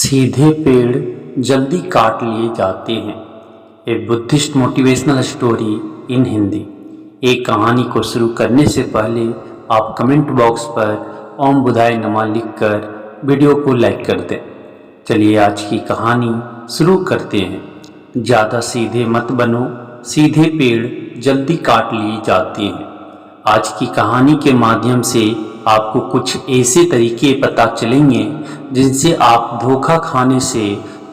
सीधे पेड़ जल्दी काट लिए जाते हैं। ए Buddhist motivational story in Hindi. एक कहानी को शुरू करने से पहले आप कमेंट बॉक्स पर ओम बुधाय नमः लिखकर वीडियो को लाइक कर दें। चलिए आज की कहानी शुरू करते हैं। ज़्यादा सीधे मत बनो, सीधे पेड़ जल्दी काट लिए जाते हैं। आज की कहानी के माध्यम से आपको कुछ ऐसे तरीके पता चलेंगे जिनसे आप धोखा खाने से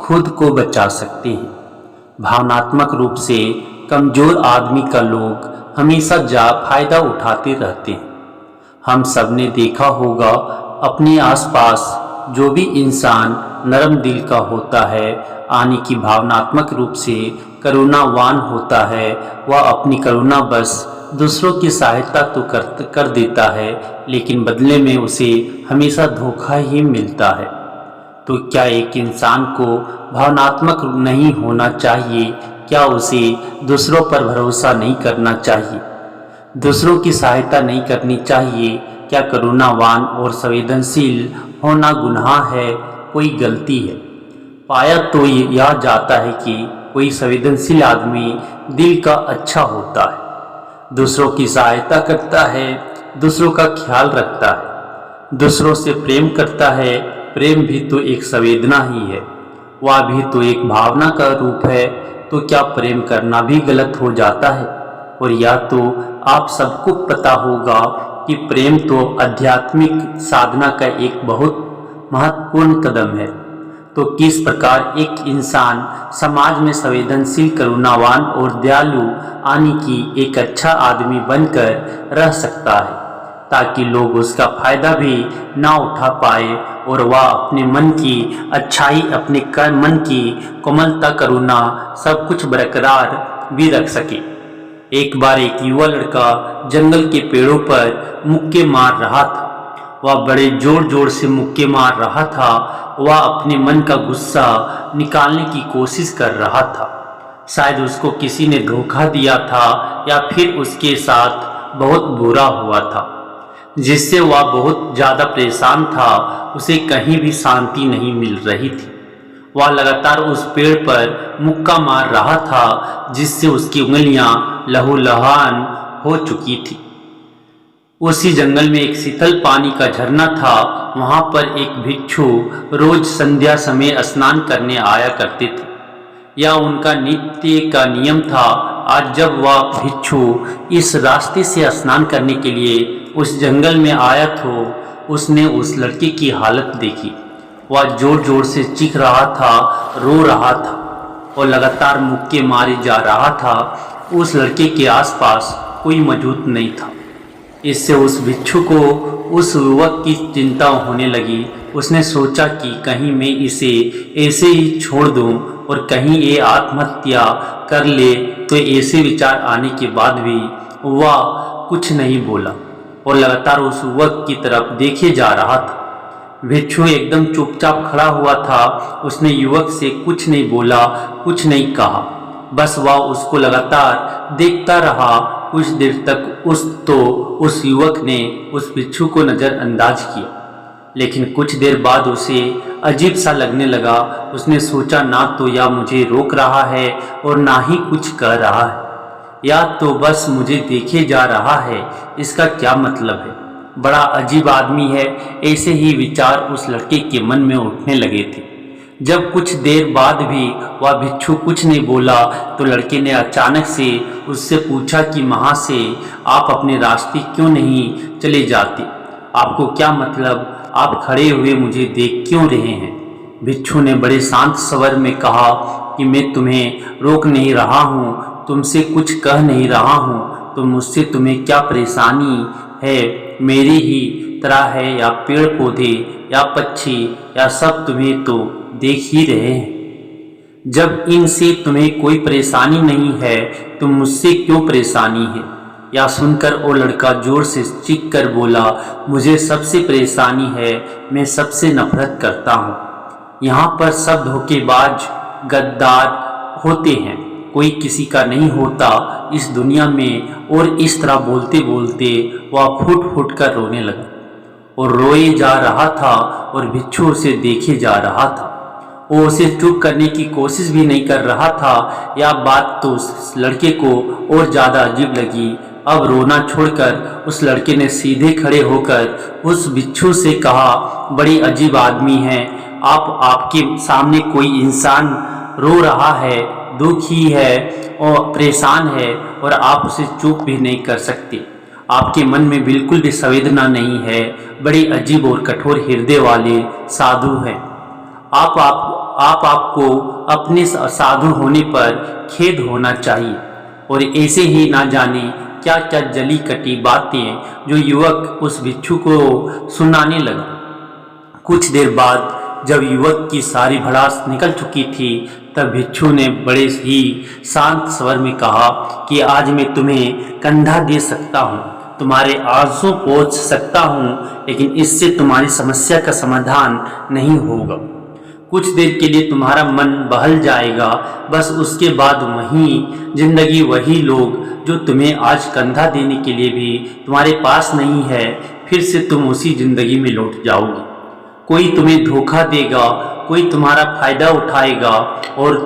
खुद को बचा सकते हैं। भावनात्मक रूप से कमज़ोर आदमी का लोग हमेशा फायदा उठाते रहते हैं। हम सब ने देखा होगा अपने आसपास जो भी इंसान नरम दिल का होता है, यानी कि भावनात्मक रूप से करुणावान होता है, वह अपनी करुणा बस दूसरों की सहायता तो कर देता है, लेकिन बदले में उसे हमेशा धोखा ही मिलता है। तो क्या एक इंसान को भावनात्मक नहीं होना चाहिए? क्या उसे दूसरों पर भरोसा नहीं करना चाहिए? दूसरों की सहायता नहीं करनी चाहिए? क्या करुणावान और संवेदनशील होना गुनाह है, कोई गलती है? पाया तो यह जाता है कि कोई संवेदनशील आदमी दिल का अच्छा होता है, दूसरों की सहायता करता है, दूसरों का ख्याल रखता है, दूसरों से प्रेम करता है। प्रेम भी तो एक संवेदना ही है, वह भी तो एक भावना का रूप है। तो क्या प्रेम करना भी गलत हो जाता है? और या तो आप सबको पता होगा कि प्रेम तो आध्यात्मिक साधना का एक बहुत महत्वपूर्ण कदम है। तो किस प्रकार एक इंसान समाज में संवेदनशील, करुणावान और दयालु यानी कि एक अच्छा आदमी बनकर रह सकता है, ताकि लोग उसका फायदा भी ना उठा पाए और वह अपने मन की अच्छाई, अपने मन की कोमलता, करुणा सब कुछ बरकरार भी रख सके। एक बार एक युवा लड़का जंगल के पेड़ों पर मुक्के मार रहा था। वह बड़े जोर जोर से मुक्के मार रहा था। वह अपने मन का गुस्सा निकालने की कोशिश कर रहा था। शायद उसको किसी ने धोखा दिया था या फिर उसके साथ बहुत बुरा हुआ था, जिससे वह बहुत ज़्यादा परेशान था। उसे कहीं भी शांति नहीं मिल रही थी। वह लगातार उस पेड़ पर मुक्का मार रहा था, जिससे उसकी उंगलियां लहूलुहान हो चुकी थी। उसी जंगल में एक शीतल पानी का झरना था। वहां पर एक भिक्षु रोज संध्या समय स्नान करने आया करते थे। यह उनका नित्य का नियम था। आज जब वह भिक्षु इस रास्ते से स्नान करने के लिए उस जंगल में आया तो उसने उस लड़के की हालत देखी। वह जोर जोर से चीख रहा था, रो रहा था और लगातार मुक्के मारे जा रहा था। उस लड़के के आसपास कोई मौजूद नहीं था। इससे उस भिक्षु को उस युवक की चिंता होने लगी। उसने सोचा कि कहीं मैं इसे ऐसे ही छोड़ दूं और कहीं ये आत्महत्या कर ले। तो ऐसे विचार आने के बाद भी वह कुछ नहीं बोला और लगातार उस युवक की तरफ देखे जा रहा था। भिक्षु एकदम चुपचाप खड़ा हुआ था। उसने युवक से कुछ नहीं बोला, कुछ नहीं कहा, बस वह उसको लगातार देखता रहा। कुछ देर तक उस युवक ने उस भिक्षु को नज़रअंदाज किया, लेकिन कुछ देर बाद उसे अजीब सा लगने लगा। उसने सोचा, ना तो यह मुझे रोक रहा है और ना ही कुछ कह रहा है, या तो बस मुझे देखे जा रहा है। इसका क्या मतलब है? बड़ा अजीब आदमी है। ऐसे ही विचार उस लड़के के मन में उठने लगे थे। जब कुछ देर बाद भी वह भिक्षु कुछ नहीं बोला तो लड़के ने अचानक से उससे पूछा कि महाशय, आप अपने रास्ते क्यों नहीं चले जाते? आपको क्या मतलब? आप खड़े हुए मुझे देख क्यों रहे हैं? भिक्षु ने बड़े शांत स्वर में कहा कि मैं तुम्हें रोक नहीं रहा हूँ, तुमसे कुछ कह नहीं रहा हूँ। तो मुझसे तुम्हें क्या परेशानी है? मेरी ही तरह है या पेड़ पौधे या पक्षी या सब तुम्हें तो देख ही रहे हैं। जब इनसे तुम्हें कोई परेशानी नहीं है तो मुझसे क्यों परेशानी है? या सुनकर वो लड़का जोर से चीख कर बोला, मुझे सबसे परेशानी है, मैं सबसे नफरत करता हूँ। यहाँ पर सब धोखेबाज, गद्दार होते हैं, कोई किसी का नहीं होता इस दुनिया में। और इस तरह बोलते बोलते वह फूट फूट कर रोने लगा और रोए जा रहा था और भिक्षु उसे देखे जा रहा था। वो उसे चुप करने की कोशिश भी नहीं कर रहा था। यह बात तो उस लड़के को और ज़्यादा अजीब लगी। अब रोना छोड़कर उस लड़के ने सीधे खड़े होकर उस बिच्छू से कहा, बड़ी अजीब आदमी है आप, आपके सामने कोई इंसान रो रहा है, दुखी है और परेशान है और आप उसे चुप भी नहीं कर सकते। आपके मन में बिल्कुल भी संवेदना नहीं है। बड़ी अजीब और कठोर हृदय वाले साधु हैं आपको अपने साधु होने पर खेद होना चाहिए। और ऐसे ही ना जाने क्या क्या जली कटी बातें जो युवक उस भिक्षु को सुनाने लगा। कुछ देर बाद जब युवक की सारी भड़ास निकल चुकी थी, तब भिक्षु ने बड़े ही शांत स्वर में कहा कि आज मैं तुम्हें कंधा दे सकता हूँ, तुम्हारे आंसू पोंछ सकता हूँ, लेकिन इससे तुम्हारी समस्या का समाधान नहीं होगा। कुछ देर के लिए तुम्हारा मन बहल जाएगा, बस उसके बाद वही जिंदगी, वही लोग जो तुम्हें आज कंधा देने के लिए भी तुम्हारे पास नहीं है, फिर से तुम उसी जिंदगी में लौट जाओगे। कोई तुम्हें धोखा देगा, कोई तुम्हारा फायदा उठाएगा और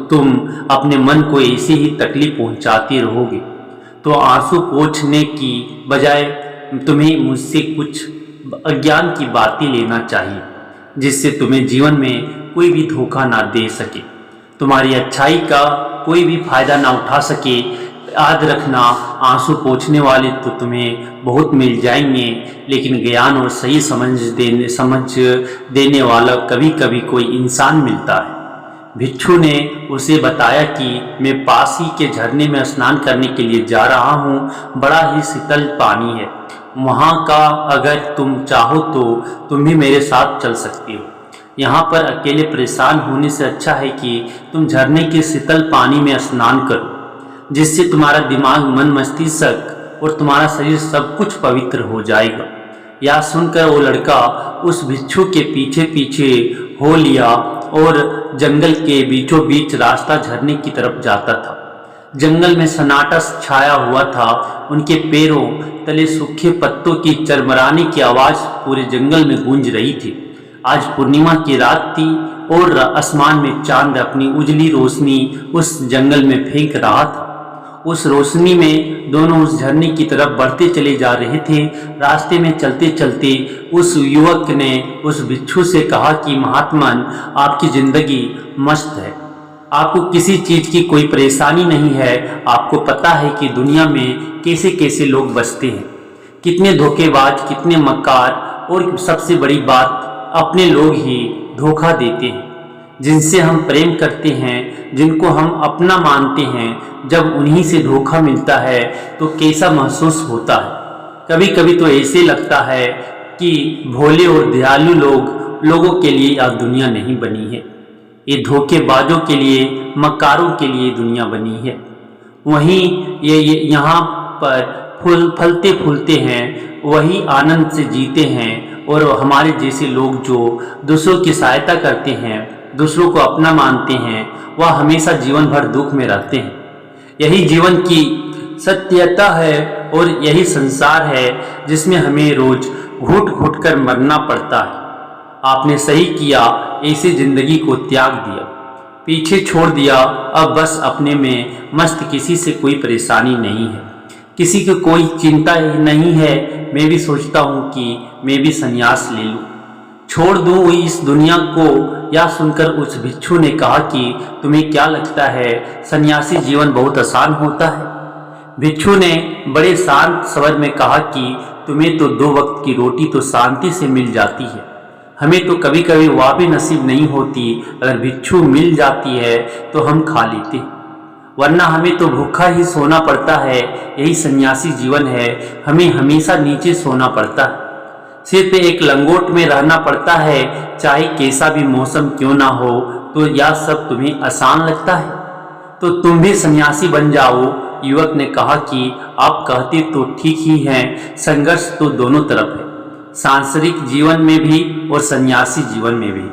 तुम अपने मन को ऐसी ही तकलीफ पहुंचाते रहोगे। तो आंसू पोंछने की बजाय तुम्हें मुझसे कुछ अज्ञान की बातें लेना चाहिए, जिससे तुम्हें जीवन में कोई भी धोखा ना दे सके, तुम्हारी अच्छाई का कोई भी फायदा ना उठा सके। याद रखना, आंसू पोंछने वाले तो तुम्हें बहुत मिल जाएंगे, लेकिन ज्ञान और सही समझ देने वाला कभी कभी कोई इंसान मिलता है। भिक्षु ने उसे बताया कि मैं पास ही के झरने में स्नान करने के लिए जा रहा हूँ, बड़ा ही शीतल पानी है वहाँ का, अगर तुम चाहो तो तुम भी मेरे साथ चल सकती हो। यहाँ पर अकेले परेशान होने से अच्छा है कि तुम झरने के शीतल पानी में स्नान करो, जिससे तुम्हारा दिमाग, मन, मस्तिष्क और तुम्हारा शरीर सब कुछ पवित्र हो जाएगा। यह सुनकर वो लड़का उस भिक्षु के पीछे पीछे हो लिया और जंगल के बीचों बीच रास्ता झरने की तरफ जाता था। जंगल में सन्नाटा छाया हुआ था। उनके पैरों तले सूखे पत्तों की चरमराने की आवाज़ पूरे जंगल में गूंज रही थी। आज पूर्णिमा की रात थी और आसमान में चांद अपनी उजली रोशनी उस जंगल में फेंक रहा था। उस रोशनी में दोनों उस झरने की तरफ बढ़ते चले जा रहे थे। रास्ते में चलते चलते उस युवक ने उस भिक्षु से कहा कि महात्मन, आपकी जिंदगी मस्त है, आपको किसी चीज़ की कोई परेशानी नहीं है। आपको पता है कि दुनिया में कैसे कैसे लोग बसते हैं, कितने धोखेबाज, कितने मक्कार, और सबसे बड़ी बात, अपने लोग ही धोखा देते हैं। जिनसे हम प्रेम करते हैं, जिनको हम अपना मानते हैं, जब उन्हीं से धोखा मिलता है तो कैसा महसूस होता है। कभी कभी तो ऐसे लगता है कि भोले और दयालु लोगों के लिए यह दुनिया नहीं बनी है, ये धोखेबाजों के लिए, मक्कारों के लिए दुनिया बनी है। वहीं ये यहाँ पर फलते फूलते हैं, वही आनंद से जीते हैं, और हमारे जैसे लोग जो दूसरों की सहायता करते हैं, दूसरों को अपना मानते हैं, वह हमेशा जीवन भर दुख में रहते हैं। यही जीवन की सत्यता है और यही संसार है जिसमें हमें रोज घुट घुट कर मरना पड़ता है। आपने सही किया, ऐसी जिंदगी को त्याग दिया, पीछे छोड़ दिया। अब बस अपने में मस्त, किसी से कोई परेशानी नहीं है, किसी को कोई चिंता ही नहीं है। मैं भी सोचता हूँ कि मैं भी संन्यास ले लूँ, छोड़ दूँ इस दुनिया को। यह सुनकर उस भिक्षु ने कहा कि तुम्हें क्या लगता है, सन्यासी जीवन बहुत आसान होता है? भिक्षु ने बड़े शांत स्वर में कहा कि तुम्हें तो 2 वक्त की रोटी तो शांति से मिल जाती है, हमें तो कभी कभी वह भी नसीब नहीं होती। अगर भिक्षु मिल जाती है तो हम खा लेते, वरना हमें तो भूखा ही सोना पड़ता है। यही सन्यासी जीवन है, हमें हमेशा नीचे सोना पड़ता है, सिर पे एक लंगोट में रहना पड़ता है, चाहे कैसा भी मौसम क्यों ना हो। तो यह सब तुम्हें आसान लगता है, तो तुम भी सन्यासी बन जाओ। युवक ने कहा कि आप कहते तो ठीक ही हैं, संघर्ष तो दोनों तरफ है, सांसारिक जीवन में भी और सन्यासी जीवन में भी।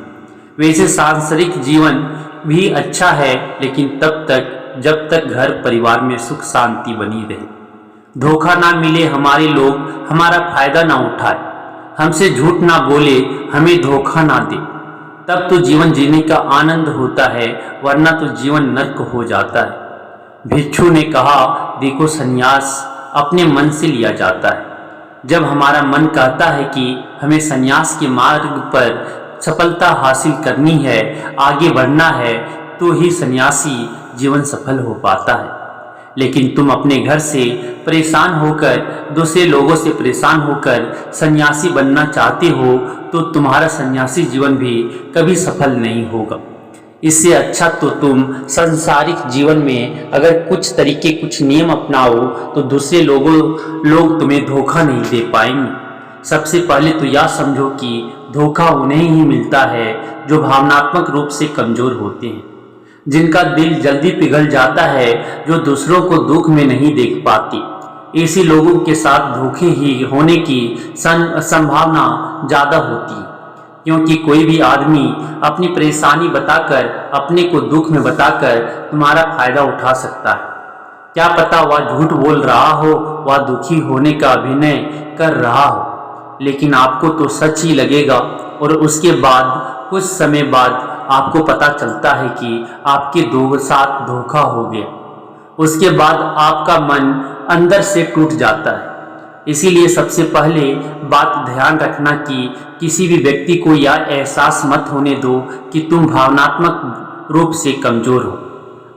वैसे सांसारिक जीवन भी अच्छा है, लेकिन तब तक जब तक घर परिवार में सुख शांति बनी रहे, धोखा ना मिले, हमारे लोग हमारा फायदा ना उठाए, हमसे झूठ ना बोले, हमें धोखा ना दे, तब तो जीवन जीने का आनंद होता है, वरना तो जीवन नर्क हो जाता है। भिक्षु ने कहा, देखो संन्यास अपने मन से लिया जाता है। जब हमारा मन कहता है कि हमें संन्यास के मार्ग पर सफलता हासिल करनी है, आगे बढ़ना है, तो ही सन्यासी जीवन सफल हो पाता है। लेकिन तुम अपने घर से परेशान होकर, दूसरे लोगों से परेशान होकर सन्यासी बनना चाहते हो, तो तुम्हारा सन्यासी जीवन भी कभी सफल नहीं होगा। इससे अच्छा तो तुम सांसारिक जीवन में अगर कुछ तरीके, कुछ नियम अपनाओ, तो दूसरे लोग तुम्हें धोखा नहीं दे पाएंगे। सबसे पहले तो यह समझो कि धोखा उन्हें ही मिलता है जो भावनात्मक रूप से कमजोर होते हैं, जिनका दिल जल्दी पिघल जाता है, जो दूसरों को दुख में नहीं देख पाते। ऐसे लोगों के साथ धोखे ही होने की संभावना ज़्यादा होती है, क्योंकि कोई भी आदमी अपनी परेशानी बताकर, अपने को दुख में बताकर तुम्हारा फायदा उठा सकता है। क्या पता वह झूठ बोल रहा हो, वह दुखी होने का अभिनय कर रहा हो, लेकिन आपको तो सच ही लगेगा। और उसके बाद कुछ समय बाद आपको पता चलता है कि आपके साथ धोखा हो गया। उसके बाद आपका मन अंदर से टूट जाता है। इसीलिए सबसे पहले बात ध्यान रखना कि किसी भी व्यक्ति को यह एहसास मत होने दो कि तुम भावनात्मक रूप से कमजोर हो।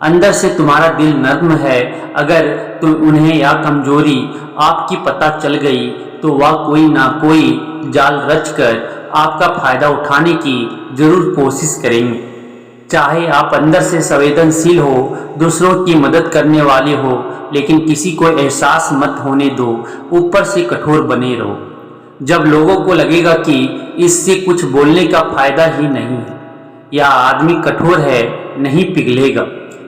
अंदर से तुम्हारा दिल नर्म है। अगर तुम उन्हें यह कमजोरी आपकी पता चल गई, तो वह कोई ना कोई जाल रचकर आपका फायदा उठाने की जरूर कोशिश करेंगे। चाहे आप अंदर से संवेदनशील हो, दूसरों की मदद करने वाले हो, लेकिन किसी को एहसास मत होने दो, ऊपर से कठोर बने रहो। जब लोगों को लगेगा कि इससे कुछ बोलने का फायदा ही नहीं है, या आदमी कठोर है, नहीं पिघलेगा,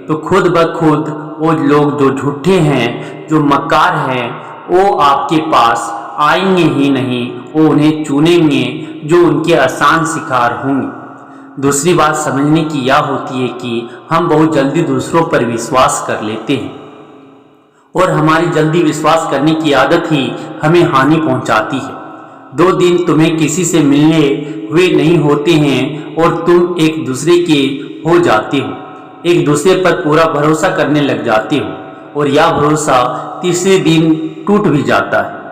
तो खुद ब खुद वो लोग जो झूठे हैं, जो मक्कार हैं, वो आपके पास आएंगे ही नहीं। वो उन्हें चुनेंगे जो उनके आसान शिकार होंगे। दूसरी बात समझने की यह होती है कि हम बहुत जल्दी दूसरों पर विश्वास कर लेते हैं, और हमारी जल्दी विश्वास करने की आदत ही हमें हानि पहुंचाती है। 2 दिन तुम्हें किसी से मिलने हुए नहीं होते हैं और तुम एक दूसरे के हो जाते हो, एक दूसरे पर पूरा भरोसा करने लग जाते हो, और यह भरोसा तीसरे दिन टूट भी जाता है,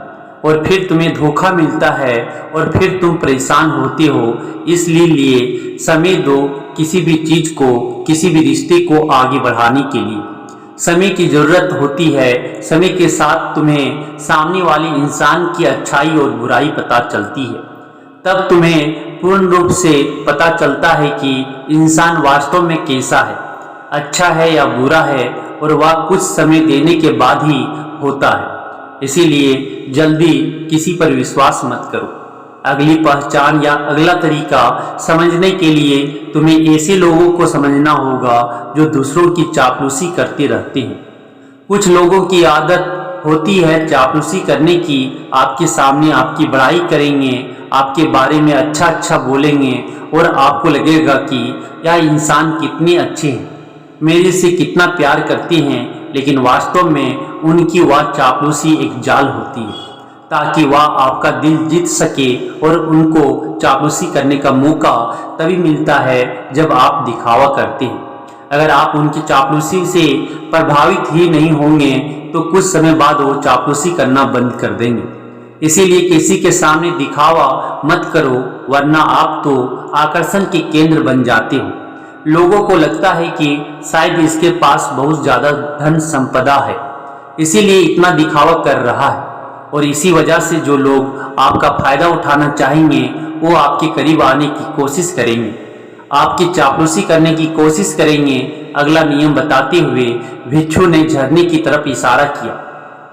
और फिर तुम्हें धोखा मिलता है, और फिर तुम परेशान होते हो। इसलिए समय दो किसी भी चीज को, किसी भी रिश्ते को आगे बढ़ाने के लिए समय की जरूरत होती है। समय के साथ तुम्हें सामने वाले इंसान की अच्छाई और बुराई पता चलती है। तब तुम्हें पूर्ण रूप से पता चलता है कि इंसान वास्तव में कैसा है, अच्छा है या बुरा है, और वह कुछ समय देने के बाद ही होता है। इसीलिए जल्दी किसी पर विश्वास मत करो। अगली पहचान या अगला तरीका समझने के लिए तुम्हें ऐसे लोगों को समझना होगा जो दूसरों की चापलूसी करते रहते हैं। कुछ लोगों की आदत होती है चापलूसी करने की। आपके सामने आपकी बड़ाई करेंगे, आपके बारे में अच्छा अच्छा बोलेंगे, और आपको लगेगा कि यह इंसान कितने अच्छे हैं, मेरे से कितना प्यार करते हैं, लेकिन वास्तव में उनकी वह चापलूसी एक जाल होती है, ताकि वह आपका दिल जीत सके। और उनको चापलूसी करने का मौका तभी मिलता है जब आप दिखावा करते हैं। अगर आप उनकी चापलूसी से प्रभावित ही नहीं होंगे, तो कुछ समय बाद वो चापलूसी करना बंद कर देंगे। इसीलिए किसी के सामने दिखावा मत करो, वरना आप तो आकर्षण के केंद्र बन जाते हो। लोगों को लगता है कि शायद इसके पास बहुत ज्यादा धन संपदा है, इसीलिए इतना दिखावा कर रहा है। और इसी वजह से जो लोग आपका फायदा उठाना चाहेंगे, वो आपके करीब आने की कोशिश करेंगे, आपकी चापलूसी करने की कोशिश करेंगे। अगला नियम बताते हुए भिक्षु ने झरने की तरफ इशारा किया।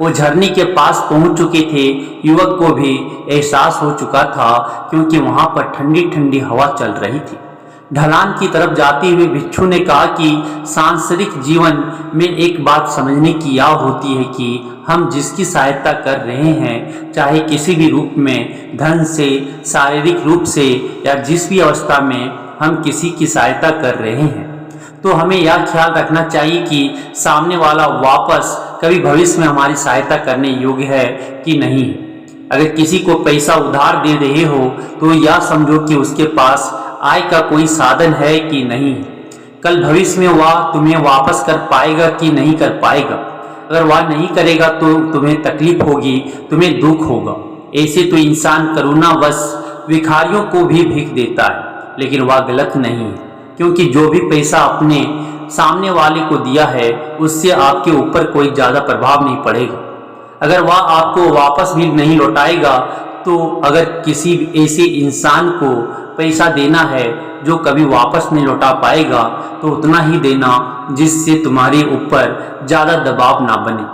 वो झरने के पास पहुंच चुके थे। युवक को भी एहसास हो चुका था, क्योंकि वहां पर ठंडी ठंडी हवा चल रही थी। ढलान की तरफ जाते हुए भिक्षु ने कहा कि सांसारिक जीवन में एक बात समझने की यह होती है कि हम जिसकी सहायता कर रहे हैं, चाहे किसी भी रूप में, धन से, शारीरिक रूप से, या जिस भी अवस्था में हम किसी की सहायता कर रहे हैं, तो हमें यह ख्याल रखना चाहिए कि सामने वाला वापस कभी भविष्य में हमारी सहायता करने योग्य है कि नहीं। अगर किसी को पैसा उधार दे रहे हो, तो यह समझो कि उसके पास आय का कोई साधन है कि नहीं, कल भविष्य में वह तुम्हें वापस कर पाएगा कि नहीं कर पाएगा। अगर वह नहीं करेगा तो तुम्हें तकलीफ होगी, तुम्हें दुख होगा। ऐसे तो इंसान करुणावश भिखारियों को भी भीख देता है, लेकिन वह गलत नहीं है, क्योंकि जो भी पैसा अपने सामने वाले को दिया है उससे आपके ऊपर कोई ज़्यादा प्रभाव नहीं पड़ेगा। अगर वह आपको वापस भी नहीं लौटाएगा तो अगर किसी ऐसे इंसान को पैसा देना है जो कभी वापस नहीं लौटा पाएगा तो उतना ही देना जिससे तुम्हारे ऊपर ज़्यादा दबाव ना बने।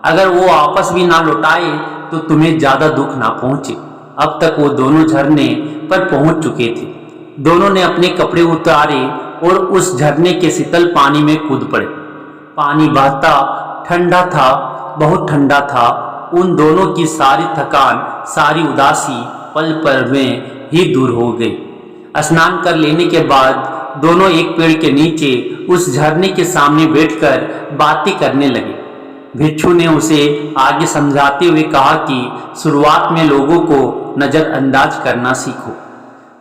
अगर वो वापस भी ना लौटाए तो तुम्हें ज़्यादा दुख ना पहुँचे। अब तक वो दोनों झरने पर पहुँच चुके थे। दोनों ने अपने कपड़े उतारे और उस झरने के शीतल पानी में कूद पड़े। पानी बहता ठंडा था, बहुत ठंडा था। उन दोनों की सारी थकान, सारी उदासी पल पल में ही दूर हो गई। स्नान कर लेने के बाद दोनों एक पेड़ के नीचे उस झरने के सामने बैठकर बातें करने लगे। भिक्षु ने उसे आगे समझाते हुए कहा कि शुरुआत में लोगों को नज़रअंदाज करना सीखो।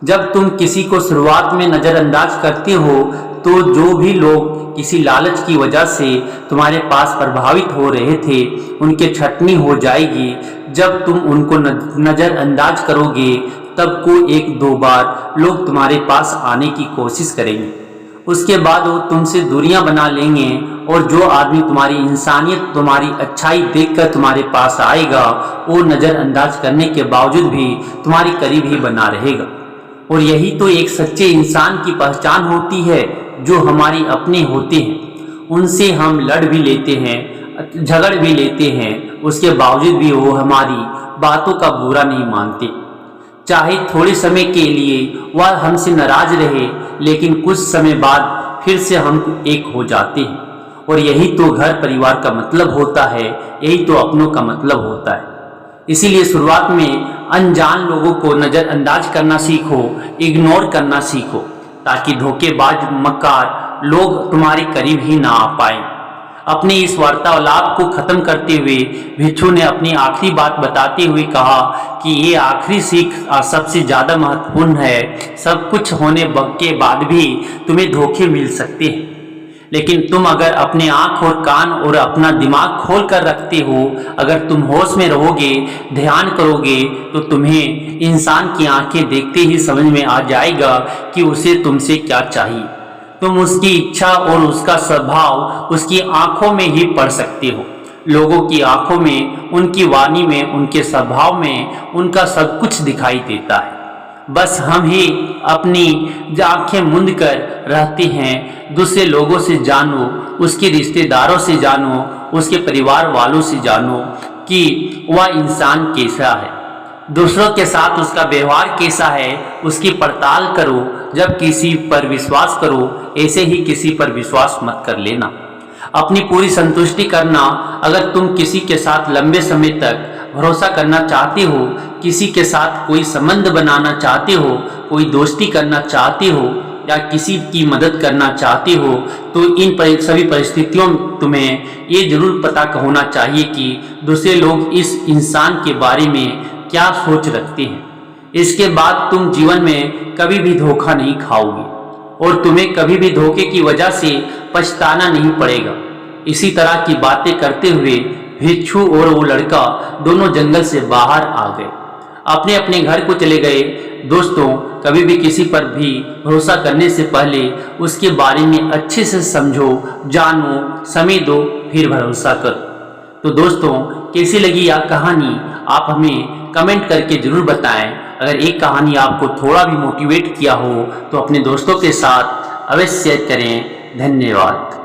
जब तुम किसी को शुरुआत में नज़रअंदाज करते हो तो जो भी लोग किसी लालच की वजह से तुम्हारे पास प्रभावित हो रहे थे उनके छटनी हो जाएगी। जब तुम उनको नज़रअंदाज करोगे तब को एक दो बार लोग तुम्हारे पास आने की कोशिश करेंगे। उसके बाद वो तुमसे दूरियां बना लेंगे और जो आदमी तुम्हारी इंसानियत, तुम्हारी अच्छाई देखकर तुम्हारे पास आएगा वो नज़रअंदाज करने के बावजूद भी तुम्हारी करीब ही बना रहेगा। और यही तो एक सच्चे इंसान की पहचान होती है, जो हमारी अपने होते हैं। उनसे हम लड़ भी लेते हैं, झगड़ भी लेते हैं, उसके बावजूद भी वो हमारी बातों का बुरा नहीं मानते। चाहे थोड़े समय के लिए वह हमसे नाराज रहे, लेकिन कुछ समय बाद फिर से हम एक हो जाते हैं। और यही तो घर परिवार का मतलब होता है, यही तो अपनों का मतलब होता है। इसीलिए शुरुआत में अनजान लोगों को नज़रअंदाज करना सीखो, इग्नोर करना सीखो, ताकि धोखेबाज मक्कार लोग तुम्हारे करीब ही ना आ पाए। अपने इस वार्तालाप को खत्म करते हुए भिक्षु ने अपनी आखिरी बात बताते हुए कहा कि ये आखिरी सीख सबसे ज़्यादा महत्वपूर्ण है। सब कुछ होने के बाद भी तुम्हें धोखे मिल सकते हैं, लेकिन तुम अगर अपने आँख और कान और अपना दिमाग खोल कर रखते हो, अगर तुम होश में रहोगे, ध्यान करोगे, तो तुम्हें इंसान की आंखें देखते ही समझ में आ जाएगा कि उसे तुमसे क्या चाहिए। तुम उसकी इच्छा और उसका स्वभाव उसकी आंखों में ही पढ़ सकते हो। लोगों की आंखों में, उनकी वाणी में, उनके स्वभाव में उनका सब कुछ दिखाई देता है। बस हम ही अपनी आंखें मूंद कर रहते हैं। दूसरे लोगों से जानो, उसके रिश्तेदारों से जानो, उसके परिवार वालों से जानो कि वह इंसान कैसा है, दूसरों के साथ उसका व्यवहार कैसा है, उसकी पड़ताल करो। जब किसी पर विश्वास करो, ऐसे ही किसी पर विश्वास मत कर लेना। अपनी पूरी संतुष्टि करना। अगर तुम किसी के साथ लंबे समय तक भरोसा करना चाहते हो, किसी के साथ कोई संबंध बनाना चाहते हो, कोई दोस्ती करना चाहते हो या किसी की मदद करना चाहते हो, तो इन सभी परिस्थितियों में तुम्हें ये जरूर पता होना चाहिए कि दूसरे लोग इस इंसान के बारे में क्या सोच रखते हैं। इसके बाद तुम जीवन में कभी भी धोखा नहीं खाओगे और तुम्हें कभी भी धोखे की वजह से पछताना नहीं पड़ेगा। इसी तरह की बातें करते हुए भिक्षु और वो लड़का दोनों जंगल से बाहर आ गए, अपने अपने घर को चले गए। दोस्तों, कभी भी किसी पर भी भरोसा करने से पहले उसके बारे में अच्छे से समझो, जानो, समय दो, फिर भरोसा करो। तो दोस्तों, कैसी लगी यह कहानी आप हमें कमेंट करके ज़रूर बताएं। अगर एक कहानी आपको थोड़ा भी मोटिवेट किया हो तो अपने दोस्तों के साथ अवश्य शेयर करें। धन्यवाद।